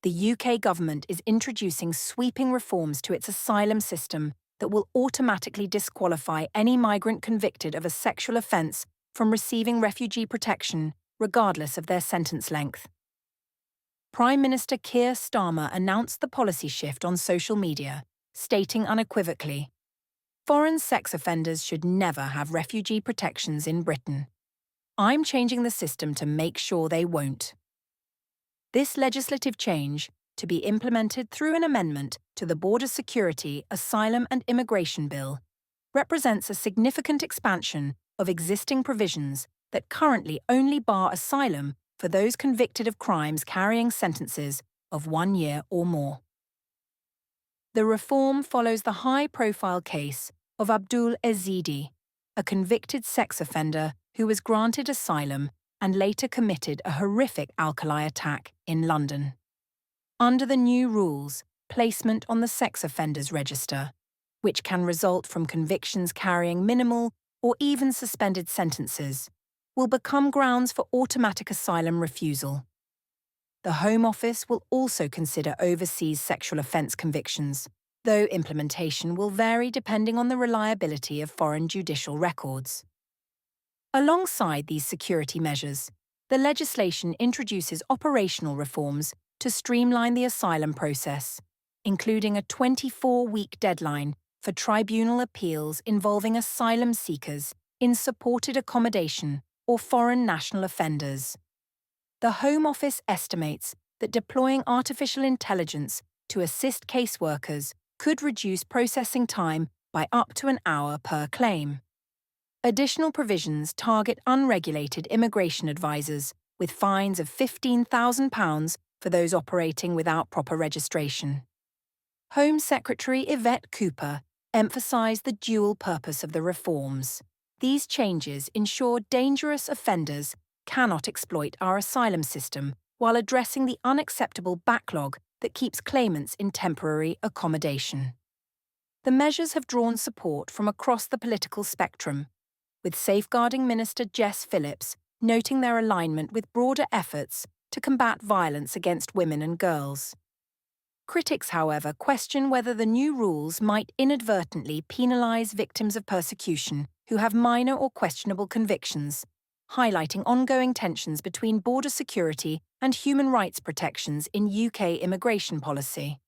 The UK government is introducing sweeping reforms to its asylum system that will automatically disqualify any migrant convicted of a sexual offence from receiving refugee protection, regardless of their sentence length. Prime Minister Keir Starmer announced the policy shift on social media, stating unequivocally, "Foreign sex offenders should never have refugee protections in Britain. I'm changing the system to make sure they won't." This legislative change, to be implemented through an amendment to the Border Security, Asylum and Immigration Bill, represents a significant expansion of existing provisions that currently only bar asylum for those convicted of crimes carrying sentences of 1 year or more. The reform follows the high-profile case of Abdul Ezidi, a convicted sex offender who was granted asylum and later committed a horrific alkali attack in London. Under the new rules, placement on the sex offenders register, which can result from convictions carrying minimal or even suspended sentences, will become grounds for automatic asylum refusal. The Home Office will also consider overseas sexual offence convictions, though implementation will vary depending on the reliability of foreign judicial records. Alongside these security measures, the legislation introduces operational reforms to streamline the asylum process, including a 24-week deadline for tribunal appeals involving asylum seekers in supported accommodation or foreign national offenders. The Home Office estimates that deploying artificial intelligence to assist caseworkers could reduce processing time by up to an hour per claim. Additional provisions target unregulated immigration advisors, with fines of £15,000 for those operating without proper registration. Home Secretary Yvette Cooper emphasised the dual purpose of the reforms. These changes ensure dangerous offenders cannot exploit our asylum system while addressing the unacceptable backlog that keeps claimants in temporary accommodation. The measures have drawn support from across the political spectrum, with Safeguarding Minister Jess Phillips noting their alignment with broader efforts to combat violence against women and girls. Critics, however, question whether the new rules might inadvertently penalise victims of persecution who have minor or questionable convictions, highlighting ongoing tensions between border security and human rights protections in UK immigration policy.